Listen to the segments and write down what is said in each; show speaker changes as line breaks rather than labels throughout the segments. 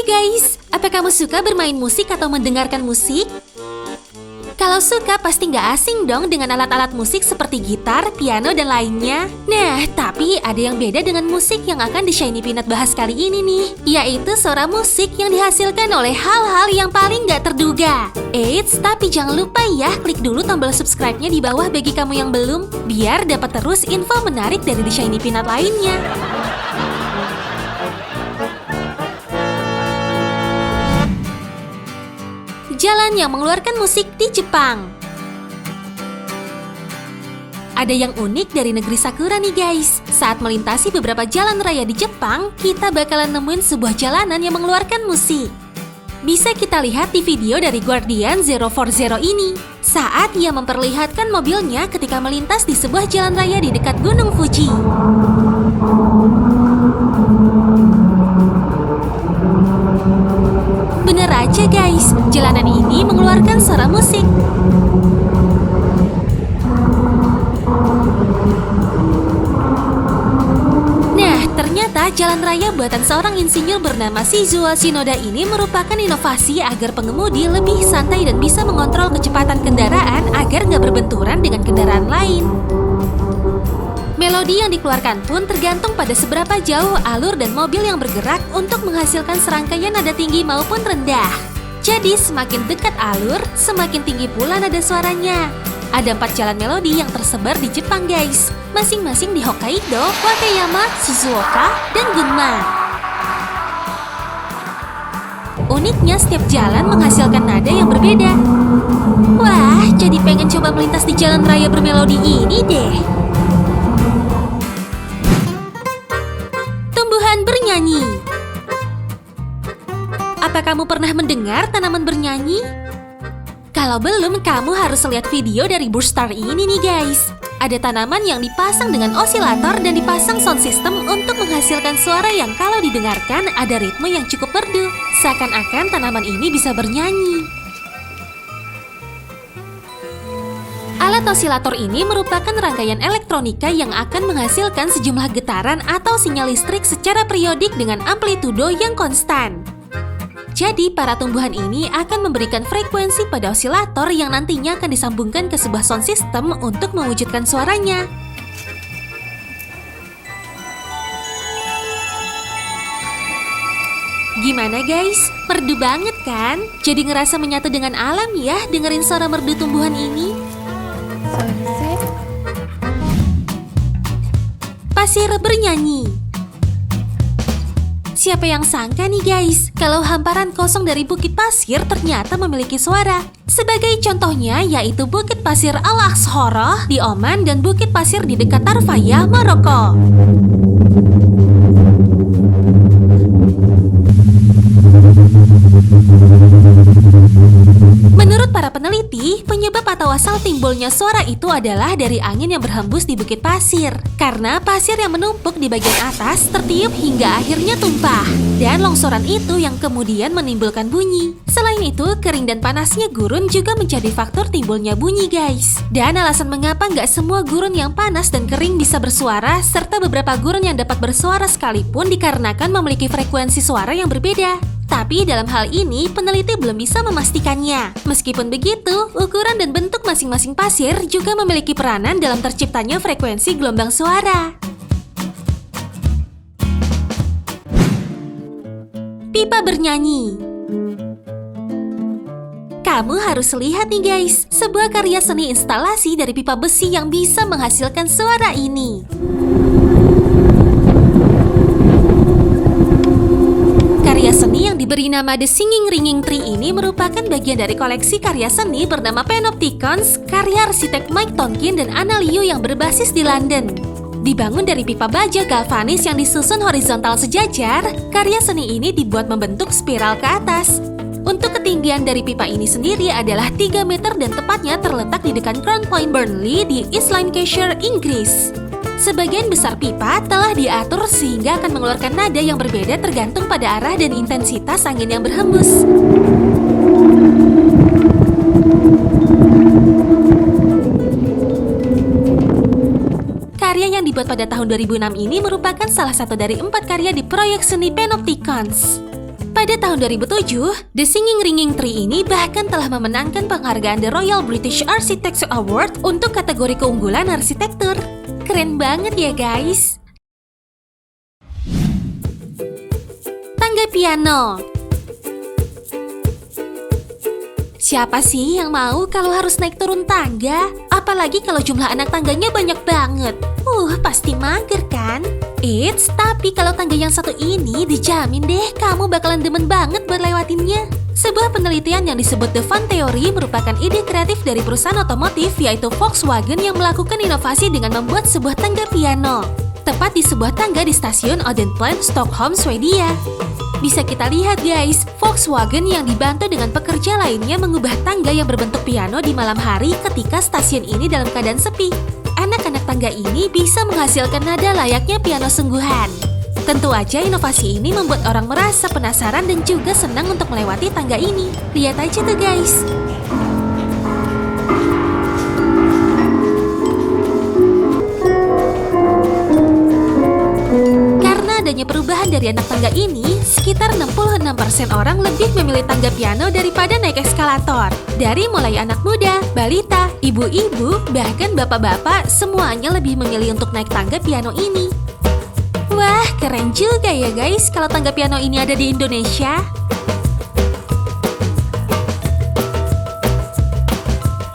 guys, apa kamu suka bermain musik atau mendengarkan musik? Kalau suka pasti nggak asing dong dengan alat-alat musik seperti gitar, piano, dan lainnya. Nah, tapi ada yang beda dengan musik yang akan di Shiny Peanut bahas kali ini nih, yaitu suara musik yang dihasilkan oleh hal-hal yang paling nggak terduga. Eits, tapi jangan lupa ya, klik dulu tombol subscribe-nya di bawah bagi kamu yang belum, biar dapat terus info menarik dari The Shiny Peanut lainnya. Jalan yang mengeluarkan musik di Jepang. Ada yang unik dari negeri Sakura nih guys. Saat melintasi beberapa jalan raya di Jepang, kita bakalan nemuin sebuah jalanan yang mengeluarkan musik. Bisa kita lihat di video dari Guardian 040 ini. Saat ia memperlihatkan mobilnya ketika melintas di sebuah jalan raya di dekat Gunung Fuji. Bener aja guys, jalanan ini mengeluarkan suara musik. Nah, ternyata jalan raya buatan seorang insinyur bernama Shizuo Shinoda ini merupakan inovasi agar pengemudi lebih santai dan bisa mengontrol kecepatan kendaraan agar nggak berbenturan dengan kendaraan lain. Melodi yang dikeluarkan pun tergantung pada seberapa jauh alur dan mobil yang bergerak untuk menghasilkan serangkaian nada tinggi maupun rendah. Jadi semakin dekat alur, semakin tinggi pula nada suaranya. Ada 4 jalan melodi yang tersebar di Jepang guys, masing-masing di Hokkaido, Wakayama, Shizuoka, dan Gunma. Uniknya setiap jalan menghasilkan nada yang berbeda. Wah, jadi pengen coba melintas di jalan raya bermelodi ini deh. Bernyanyi. Apa kamu pernah mendengar tanaman bernyanyi? Kalau belum, kamu harus lihat video dari Burstar ini nih guys. Ada tanaman yang dipasang dengan osilator dan dipasang sound system untuk menghasilkan suara yang kalau didengarkan ada ritme yang cukup merdu. Seakan-akan tanaman ini bisa bernyanyi. Alat osilator ini merupakan rangkaian elektronika yang akan menghasilkan sejumlah getaran atau sinyal listrik secara periodik dengan amplitudo yang konstan. Jadi, para tumbuhan ini akan memberikan frekuensi pada osilator yang nantinya akan disambungkan ke sebuah sound system untuk mewujudkan suaranya. Gimana guys? Merdu banget kan? Jadi ngerasa menyatu dengan alam ya dengerin suara merdu tumbuhan ini? Pasir bernyanyi. Siapa yang sangka nih guys, kalau hamparan kosong dari bukit pasir ternyata memiliki suara. Sebagai contohnya yaitu Bukit Pasir Al-Aqsa di Oman dan Bukit Pasir di dekat Tarfaya, Maroko. Menurut para peneliti, penyebab atau asal timbulnya suara itu adalah dari angin yang berhembus di bukit pasir. Karena pasir yang menumpuk di bagian atas tertiup hingga akhirnya tumpah. Dan longsoran itu yang kemudian menimbulkan bunyi. Selain itu, kering dan panasnya gurun juga menjadi faktor timbulnya bunyi guys. Dan alasan mengapa nggak semua gurun yang panas dan kering bisa bersuara, serta beberapa gurun yang dapat bersuara sekalipun dikarenakan memiliki frekuensi suara yang berbeda. Tapi dalam hal ini, peneliti belum bisa memastikannya. Meskipun begitu, ukuran dan bentuk masing-masing pasir juga memiliki peranan dalam terciptanya frekuensi gelombang suara. Pipa bernyanyi. Kamu harus lihat nih guys, sebuah karya seni instalasi dari pipa besi yang bisa menghasilkan suara ini. Karya seni yang diberi nama The Singing Ringing Tree ini merupakan bagian dari koleksi karya seni bernama Panopticons, karya arsitek Mike Tonkin dan Anna Liu yang berbasis di London. Dibangun dari pipa baja galvanis yang disusun horizontal sejajar, karya seni ini dibuat membentuk spiral ke atas. Untuk ketinggian dari pipa ini sendiri adalah 3 meter dan tepatnya terletak di dekat Crown Point Burnley di East Lancashire, Inggris. Sebagian besar pipa telah diatur sehingga akan mengeluarkan nada yang berbeda tergantung pada arah dan intensitas angin yang berhembus. Karya yang dibuat pada tahun 2006 ini merupakan salah satu dari 4 karya di proyek seni Panopticons. Pada tahun 2007, The Singing Ringing Tree ini bahkan telah memenangkan penghargaan The Royal British Architecture Award untuk kategori keunggulan arsitektur. Keren banget ya guys. Tangga piano. Siapa sih yang mau kalau harus naik turun tangga? Apalagi kalau jumlah anak tangganya banyak banget. Pasti mager kan? Eits, tapi kalau tangga yang satu ini dijamin deh kamu bakalan demen banget buat lewatinnya. Sebuah penelitian yang disebut The Fun Theory merupakan ide kreatif dari perusahaan otomotif yaitu Volkswagen yang melakukan inovasi dengan membuat sebuah tangga piano. Tepat di sebuah tangga di stasiun Odenplan, Stockholm, Swedia. Bisa kita lihat guys, Volkswagen yang dibantu dengan pekerja lainnya mengubah tangga yang berbentuk piano di malam hari ketika stasiun ini dalam keadaan sepi. Anak-anak tangga ini bisa menghasilkan nada layaknya piano sungguhan. Tentu aja inovasi ini membuat orang merasa penasaran dan juga senang untuk melewati tangga ini. Lihat aja tuh guys. Karena adanya perubahan dari anak tangga ini, sekitar 66% orang lebih memilih tangga piano daripada naik eskalator. Dari mulai anak muda, balita, ibu-ibu, bahkan bapak-bapak, semuanya lebih memilih untuk naik tangga piano ini. Wah, keren juga ya guys kalau tangga piano ini ada di Indonesia.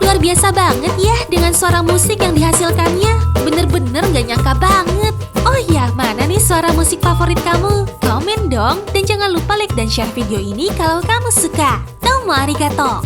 Luar biasa banget ya dengan suara musik yang dihasilkannya. Bener-bener gak nyangka banget. Oh ya, mana nih suara musik favorit kamu? Komen dong, dan jangan lupa like dan share video ini kalau kamu suka. Domo arigato!